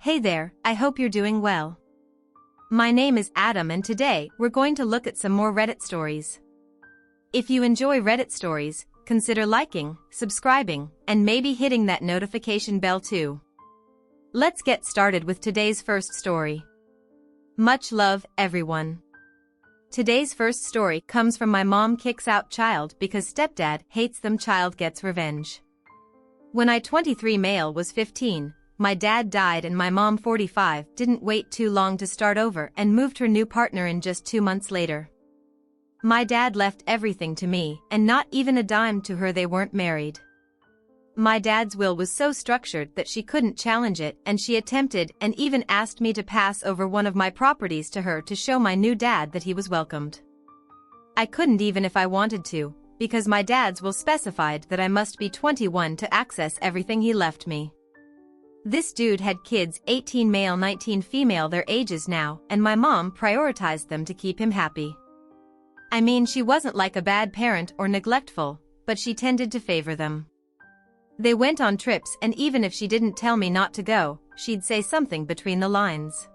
Hey there, I hope you're doing well. My name is Adam and today we're going to look at some more Reddit stories. If you enjoy Reddit stories, consider liking, subscribing, and maybe hitting that notification bell too. Let's get started with today's first story. Much love, everyone. Today's first story comes from my mom kicks out child because stepdad hates them child gets revenge. When I 23 male was 15, my dad died and my mom 45 didn't wait too long to start over and moved her new partner in just 2 months later. My dad left everything to me and not even a dime to her. They weren't married. My dad's will was so structured that she couldn't challenge it and she attempted and even asked me to pass over one of my properties to her to show my new dad that he was welcomed. I couldn't even if I wanted to, because my dad's will specified that I must be 21 to access everything he left me. This dude had kids, 18 male 19 female, their ages now, and my mom prioritized them to keep him happy. I mean, she wasn't like a bad parent or neglectful, but she tended to favor them. They went on trips and even if she didn't tell me not to go, she'd say something between the lines.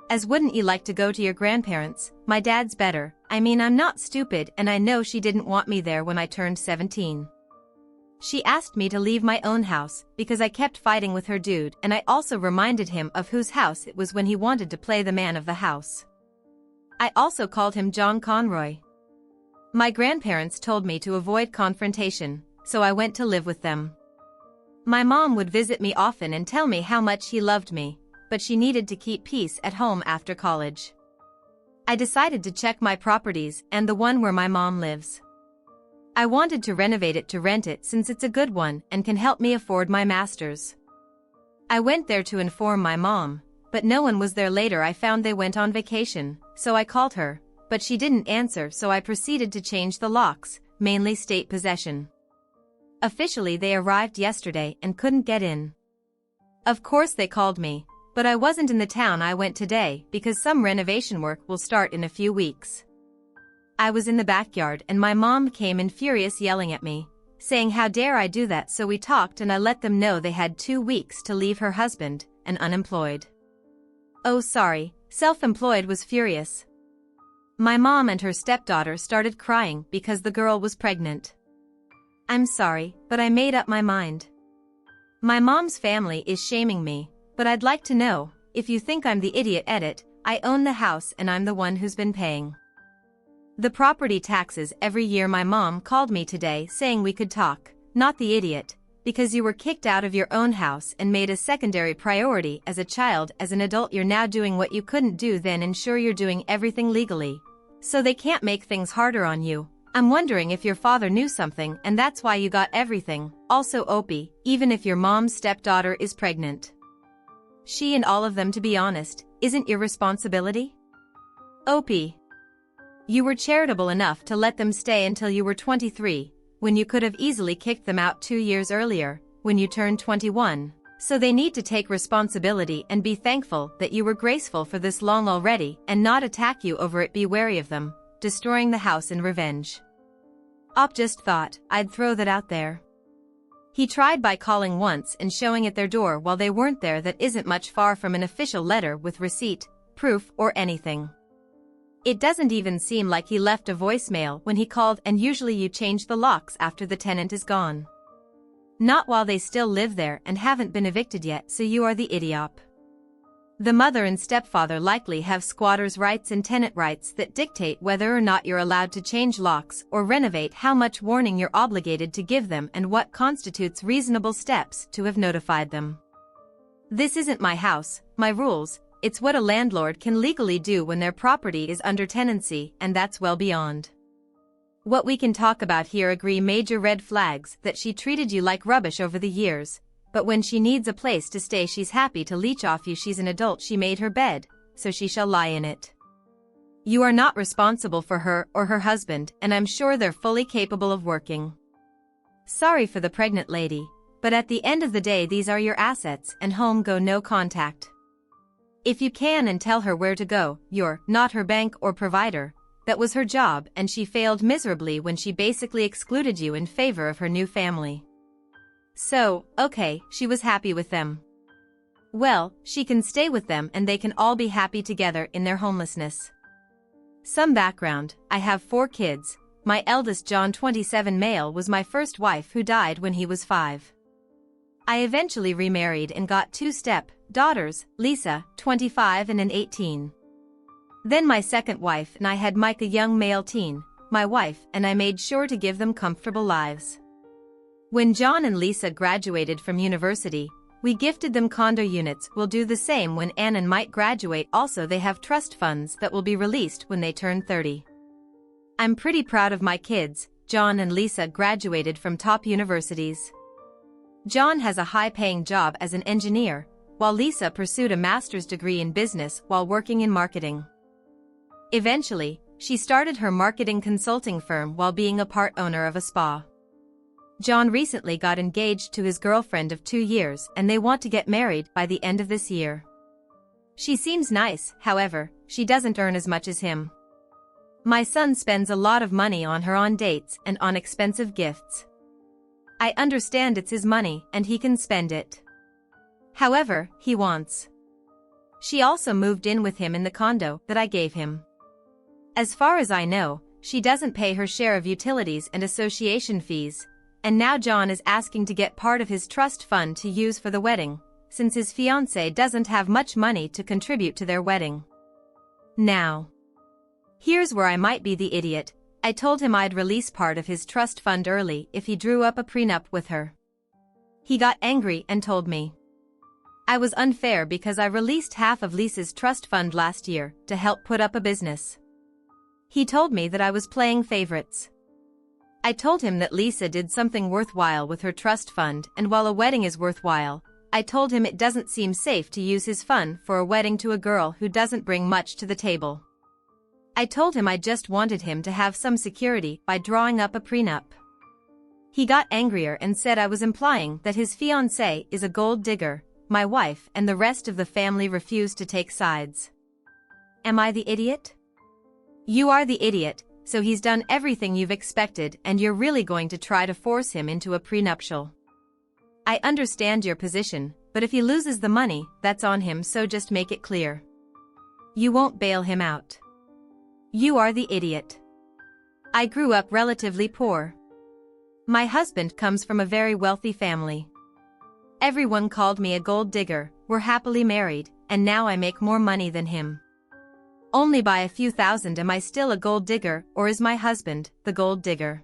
As wouldn't you like to go to your grandparents? My dad's better. I mean, I'm not stupid and I know she didn't want me there when I turned 17. She asked me to leave my own house because I kept fighting with her dude and I also reminded him of whose house it was when he wanted to play the man of the house. I also called him John Conroy. My grandparents told me to avoid confrontation, so I went to live with them. My mom would visit me often and tell me how much he loved me, but she needed to keep peace at home after college. I decided to check my properties and the one where my mom lives. I wanted to renovate it to rent it since it's a good one and can help me afford my master's. I went there to inform my mom, but no one was there. Later I found they went on vacation, so I called her, but she didn't answer, so I proceeded to change the locks, mainly state possession. Officially they arrived yesterday and couldn't get in. Of course they called me, but I wasn't in the town. I went today because some renovation work will start in a few weeks. I was in the backyard and my mom came in furious, yelling at me, saying how dare I do that. So we talked and I let them know they had 2 weeks to leave her husband, and unemployed. Oh sorry, self-employed, was furious. My mom and her stepdaughter started crying because the girl was pregnant. I'm sorry, but I made up my mind. My mom's family is shaming me, but I'd like to know, if you think I'm the idiot, edit, I own the house and I'm the one who's been paying the property taxes every year. My mom called me today saying we could talk, not the idiot, because you were kicked out of your own house and made a secondary priority as a child. As an adult you're now doing what you couldn't do then. Ensure you're doing everything legally, so they can't make things harder on you. I'm wondering if your father knew something and that's why you got everything. Also Opie, even if your mom's stepdaughter is pregnant, she and all of them, to be honest, isn't your responsibility. Opie, you were charitable enough to let them stay until you were 23, when you could have easily kicked them out 2 years earlier, when you turned 21. So they need to take responsibility and be thankful that you were graceful for this long already and not attack you over it. Be wary of them destroying the house in revenge. Op just thought I'd throw that out there. He tried by calling once and showing at their door while they weren't there. That isn't much far from an official letter with receipt, proof, or anything. It doesn't even seem like he left a voicemail when he called, and usually you change the locks after the tenant is gone. Not while they still live there and haven't been evicted yet, so you are the idiot. The mother and stepfather likely have squatters' rights and tenant rights that dictate whether or not you're allowed to change locks or renovate, how much warning you're obligated to give them, and what constitutes reasonable steps to have notified them. This isn't my house, my rules. It's what a landlord can legally do when their property is under tenancy, and that's well beyond what we can talk about here. Agree, major red flags that she treated you like rubbish over the years, but when she needs a place to stay she's happy to leech off you. She's an adult, she made her bed, so she shall lie in it. You are not responsible for her or her husband, and I'm sure they're fully capable of working. Sorry for the pregnant lady, but at the end of the day these are your assets and home go no contact. If you can, and tell her where to go. You're not her bank or provider. That was her job and she failed miserably when she basically excluded you in favor of her new family. So, okay, she was happy with them. Well, she can stay with them and they can all be happy together in their homelessness. Some background: I have 4 kids. My eldest, John, 27, male, was my first wife who died when he was 5. I eventually remarried and got 2 step-daughters, Lisa, 25 and an 18. Then my second wife and I had Mike, a young male teen, my wife, and I made sure to give them comfortable lives. When John and Lisa graduated from university, we gifted them condo units. We'll do the same when Anne and Mike graduate. Also, they have trust funds that will be released when they turn 30. I'm pretty proud of my kids. John and Lisa graduated from top universities. John has a high-paying job as an engineer, while Lisa pursued a master's degree in business while working in marketing. Eventually, she started her marketing consulting firm while being a part owner of a spa. John recently got engaged to his girlfriend of 2 years and they want to get married by the end of this year. She seems nice, however, she doesn't earn as much as him. My son spends a lot of money on her on dates and on expensive gifts. I understand it's his money and he can spend it. However, he wants. She also moved in with him in the condo that I gave him. As far as I know, she doesn't pay her share of utilities and association fees, and now John is asking to get part of his trust fund to use for the wedding, since his fiancée doesn't have much money to contribute to their wedding. Now, here's where I might be the idiot. I told him I'd release part of his trust fund early if he drew up a prenup with her. He got angry and told me I was unfair because I released half of Lisa's trust fund last year to help put up a business. He told me that I was playing favorites. I told him that Lisa did something worthwhile with her trust fund, and while a wedding is worthwhile, I told him it doesn't seem safe to use his fund for a wedding to a girl who doesn't bring much to the table. I told him I just wanted him to have some security by drawing up a prenup. He got angrier and said I was implying that his fiancée is a gold digger. My wife and the rest of the family refused to take sides. Am I the idiot? You are the idiot. So he's done everything you've expected and you're really going to try to force him into a prenuptial. I understand your position, but if he loses the money, that's on him, so just make it clear. You won't bail him out. You are the idiot. I grew up relatively poor. My husband comes from a very wealthy family. Everyone called me a gold digger. We're happily married, and now I make more money than him. Only by a few thousand. Am I still a gold digger, or is my husband the gold digger?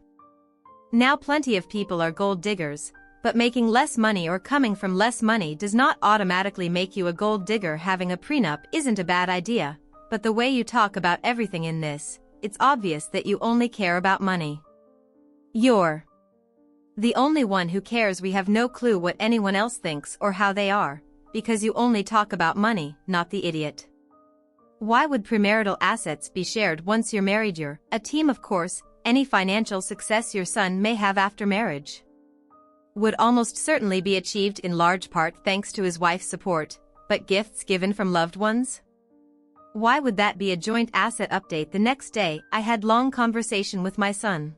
Now plenty of people are gold diggers, but making less money or coming from less money does not automatically make you a gold digger. Having a prenup isn't a bad idea, but the way you talk about everything in this, it's obvious that you only care about money. You're the only one who cares. We have no clue what anyone else thinks or how they are, because you only talk about money, not the idiot. Why would premarital assets be shared once you're married? You're a team. Of course, any financial success your son may have after marriage would almost certainly be achieved in large part thanks to his wife's support, but gifts given from loved ones? Why would that be a joint asset? Update: the next day, I had long conversation with my son.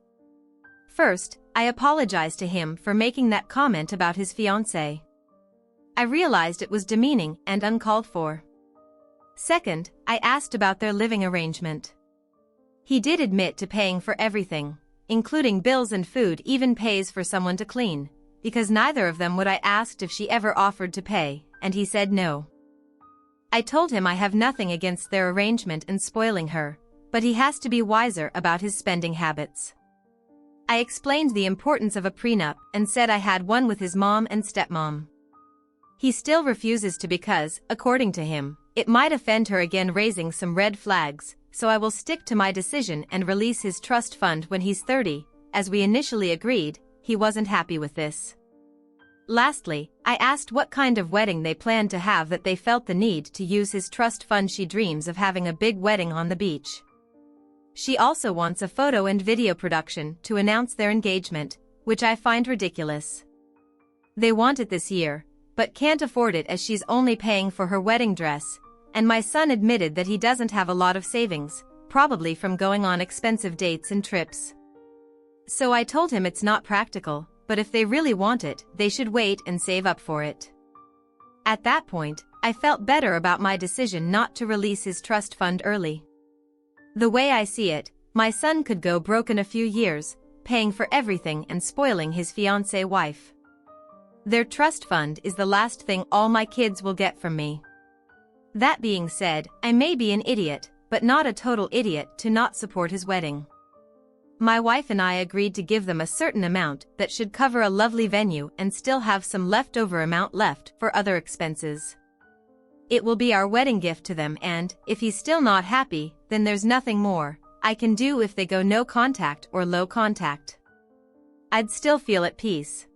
First, I apologized to him for making that comment about his fiancée. I realized it was demeaning and uncalled for. Second, I asked about their living arrangement. He did admit to paying for everything, including bills and food, even pays for someone to clean, because neither of them would. I asked if she ever offered to pay, and he said no. I told him I have nothing against their arrangement and spoiling her, but he has to be wiser about his spending habits. I explained the importance of a prenup and said I had one with his mom and stepmom. He still refuses to because, according to him, it might offend her again, raising some red flags, so I will stick to my decision and release his trust fund when he's 30, as we initially agreed. He wasn't happy with this. Lastly, I asked what kind of wedding they planned to have that they felt the need to use his trust fund. She dreams of having a big wedding on the beach. She also wants a photo and video production to announce their engagement, which I find ridiculous. They want it this year, but can't afford it as she's only paying for her wedding dress, and my son admitted that he doesn't have a lot of savings, probably from going on expensive dates and trips. So I told him it's not practical, but if they really want it, they should wait and save up for it. At that point, I felt better about my decision not to release his trust fund early. The way I see it, my son could go broke in a few years, paying for everything and spoiling his fiancée wife. Their trust fund is the last thing all my kids will get from me. That being said, I may be an idiot, but not a total idiot to not support his wedding. My wife and I agreed to give them a certain amount that should cover a lovely venue and still have some leftover amount left for other expenses. It will be our wedding gift to them, and, if he's still not happy, then there's nothing more I can do if they go no contact or low contact. I'd still feel at peace.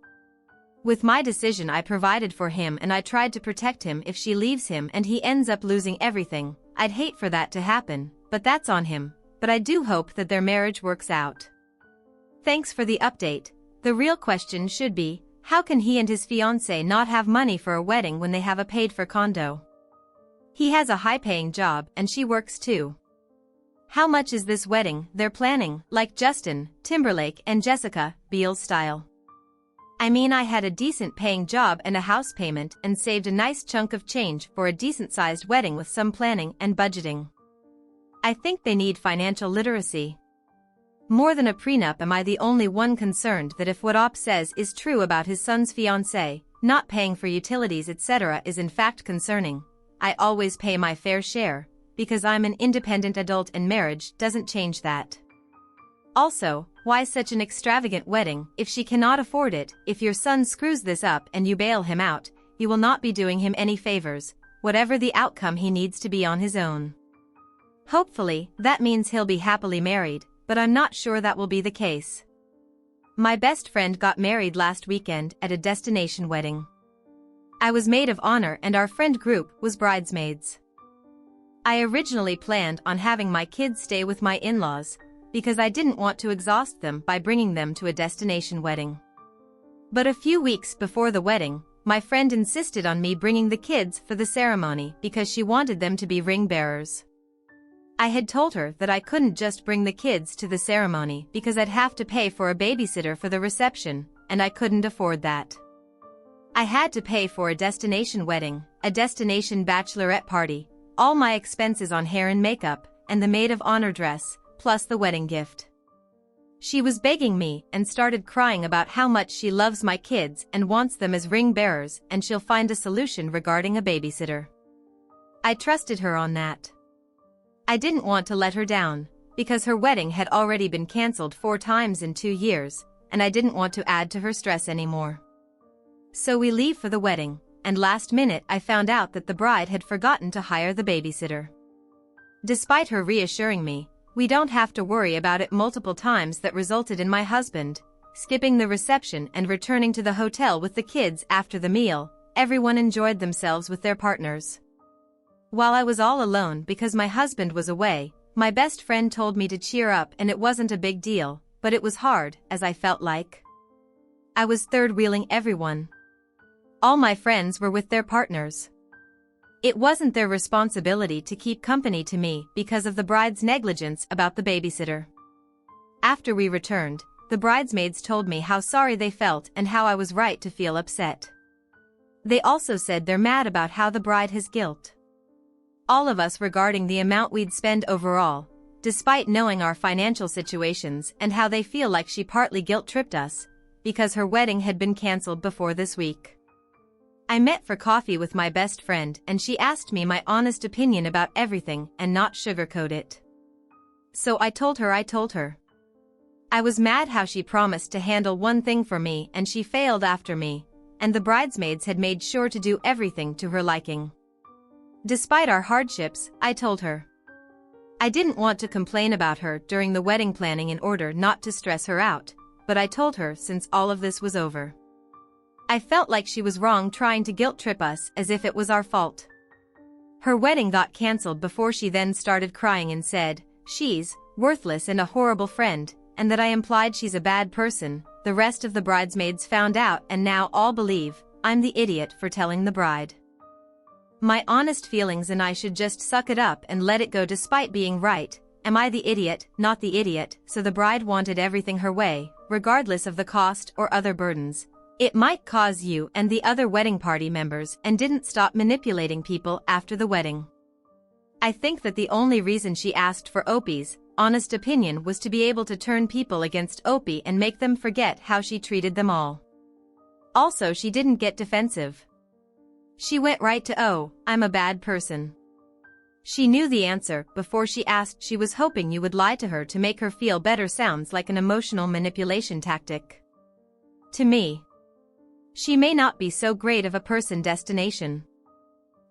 With my decision, I provided for him and I tried to protect him. If she leaves him and he ends up losing everything, I'd hate for that to happen, but that's on him. But I do hope that their marriage works out. Thanks for the update. The real question should be, how can he and his fiancée not have money for a wedding when they have a paid-for condo? He has a high-paying job and she works too. How much is this wedding they're planning, like Justin Timberlake and Jessica Biel style? I mean, I had a decent-paying job and a house payment and saved a nice chunk of change for a decent-sized wedding with some planning and budgeting. I think they need financial literacy. More than a prenup, am I the only one concerned that if what Op says is true about his son's fiancée, not paying for utilities etc. is in fact concerning? I always pay my fair share, because I'm an independent adult and marriage doesn't change that. Also, why such an extravagant wedding if she cannot afford it? If your son screws this up and you bail him out, you will not be doing him any favors. Whatever the outcome, he needs to be on his own. Hopefully, that means he'll be happily married, but I'm not sure that will be the case. My best friend got married last weekend at a destination wedding. I was maid of honor and our friend group was bridesmaids. I originally planned on having my kids stay with my in-laws, because I didn't want to exhaust them by bringing them to a destination wedding. But a few weeks before the wedding, my friend insisted on me bringing the kids for the ceremony because she wanted them to be ring bearers. I had told her that I couldn't just bring the kids to the ceremony because I'd have to pay for a babysitter for the reception, and I couldn't afford that. I had to pay for a destination wedding, a destination bachelorette party, all my expenses on hair and makeup, and the maid of honor dress, plus the wedding gift. She was begging me and started crying about how much she loves my kids and wants them as ring bearers, and she'll find a solution regarding a babysitter. I trusted her on that. I didn't want to let her down, because her wedding had already been cancelled 4 times in 2 years, and I didn't want to add to her stress anymore. So we leave for the wedding, and last minute I found out that the bride had forgotten to hire the babysitter. Despite her reassuring me, we don't have to worry about it multiple times, that resulted in my husband skipping the reception and returning to the hotel with the kids after the meal. Everyone enjoyed themselves with their partners. While I was all alone because my husband was away, my best friend told me to cheer up and it wasn't a big deal, but it was hard, as I felt like I was third-wheeling everyone. All my friends were with their partners. It wasn't their responsibility to keep company to me because of the bride's negligence about the babysitter. After we returned, the bridesmaids told me how sorry they felt and how I was right to feel upset. They also said they're mad about how the bride has guilt all of us regarding the amount we'd spend overall, despite knowing our financial situations, and how they feel like she partly guilt-tripped us because her wedding had been cancelled before this week. I met for coffee with my best friend and she asked me my honest opinion about everything and not sugarcoat it. So I told her. I was mad how she promised to handle one thing for me and she failed after me, and the bridesmaids had made sure to do everything to her liking. Despite our hardships, I told her I didn't want to complain about her during the wedding planning in order not to stress her out, but I told her since all of this was over, I felt like she was wrong trying to guilt-trip us as if it was our fault. Her wedding got cancelled before she then started crying and said she's worthless and a horrible friend, and that I implied she's a bad person. The rest of the bridesmaids found out and now all believe I'm the idiot for telling the bride my honest feelings and I should just suck it up and let it go despite being right. Am I the idiot, not the idiot? So the bride wanted everything her way, regardless of the cost or other burdens. It might cause you and the other wedding party members and didn't stop manipulating people after the wedding. I think that the only reason she asked for Opie's honest opinion was to be able to turn people against Opie and make them forget how she treated them all. Also, she didn't get defensive. She went right to, "Oh, I'm a bad person." She knew the answer before she asked. She was hoping you would lie to her to make her feel better. Sounds like an emotional manipulation tactic. To me, she may not be so great of a person. Destination.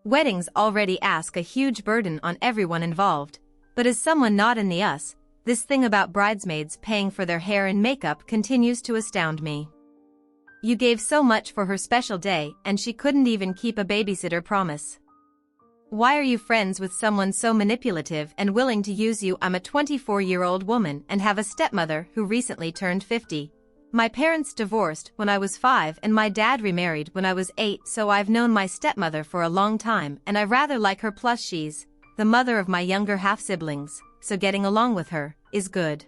Weddings already ask a huge burden on everyone involved, but as someone not in the us, this thing about bridesmaids paying for their hair and makeup continues to astound me. You gave so much for her special day and she couldn't even keep a babysitter promise. Why are you friends with someone so manipulative and willing to use you? I'm a 24-year-old woman and have a stepmother who recently turned 50. My parents divorced when I was 5 and my dad remarried when I was 8, so I've known my stepmother for a long time and I rather like her. Plus she's the mother of my younger half-siblings, so getting along with her is good.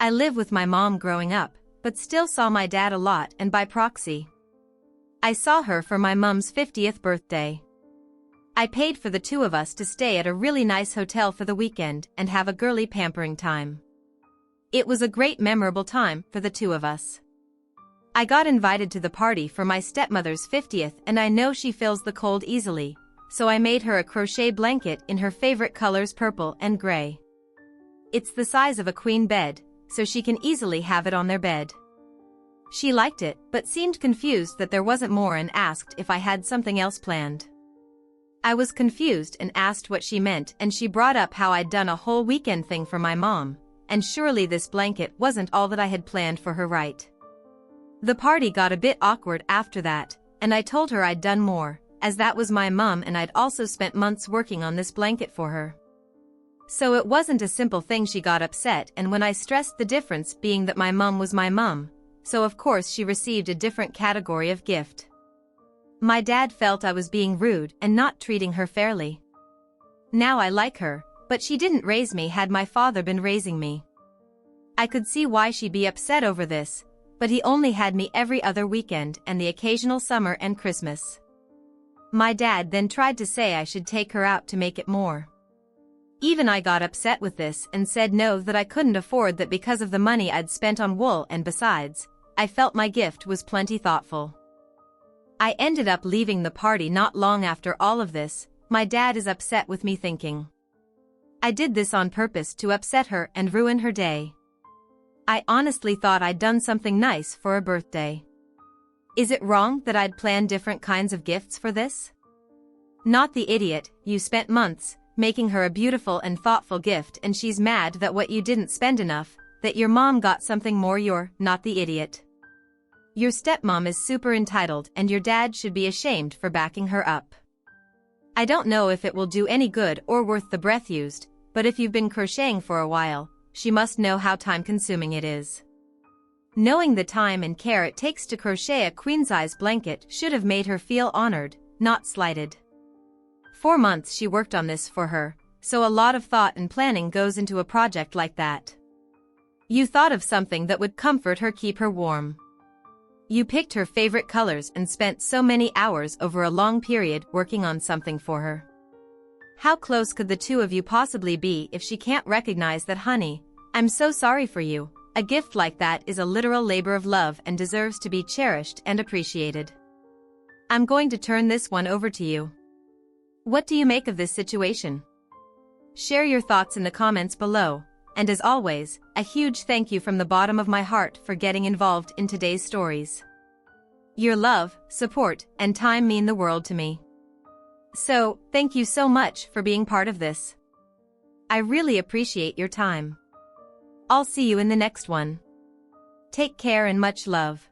I live with my mom growing up, but still saw my dad a lot and by proxy. I saw her for my mom's 50th birthday. I paid for the two of us to stay at a really nice hotel for the weekend and have a girly pampering time. It was a great memorable time for the two of us. I got invited to the party for my stepmother's 50th and I know she feels the cold easily, so I made her a crochet blanket in her favorite colors, purple and gray. It's the size of a queen bed, so she can easily have it on their bed. She liked it but seemed confused that there wasn't more and asked if I had something else planned. I was confused and asked what she meant and she brought up how I'd done a whole weekend thing for my mom, and surely this blanket wasn't all that I had planned for her, right? The party got a bit awkward after that, and I told her I'd done more, as that was my mom and I'd also spent months working on this blanket for her. So it wasn't a simple thing. She got upset, and when I stressed the difference being that my mom was my mom, so of course she received a different category of gift. My dad felt I was being rude and not treating her fairly. Now I like her, but she didn't raise me. Had my father been raising me, I could see why she'd be upset over this, but he only had me every other weekend and the occasional summer and Christmas. My dad then tried to say I should take her out to make it more. Even I got upset with this and said no, that I couldn't afford that because of the money I'd spent on wool, and besides, I felt my gift was plenty thoughtful. I ended up leaving the party not long after all of this. My dad is upset with me, thinking I did this on purpose to upset her and ruin her day. I honestly thought I'd done something nice for her birthday. Is it wrong that I'd planned different kinds of gifts for this? Not the idiot. You spent months making her a beautiful and thoughtful gift and she's mad that what you didn't spend enough, that your mom got something more. You're not the idiot. Your stepmom is super entitled and your dad should be ashamed for backing her up. I don't know if it will do any good or worth the breath used, but if you've been crocheting for a while, she must know how time-consuming it is. Knowing the time and care it takes to crochet a queen-size blanket should have made her feel honored, not slighted. 4 months she worked on this for her, so a lot of thought and planning goes into a project like that. You thought of something that would comfort her, keep her warm. You picked her favorite colors and spent so many hours over a long period working on something for her. How close could the two of you possibly be if she can't recognize that? Honey, I'm so sorry for you. A gift like that is a literal labor of love and deserves to be cherished and appreciated. I'm going to turn this one over to you. What do you make of this situation? Share your thoughts in the comments below, and as always, a huge thank you from the bottom of my heart for getting involved in today's stories. Your love, support, and time mean the world to me. So, thank you so much for being part of this. I really appreciate your time. I'll see you in the next one. Take care and much love.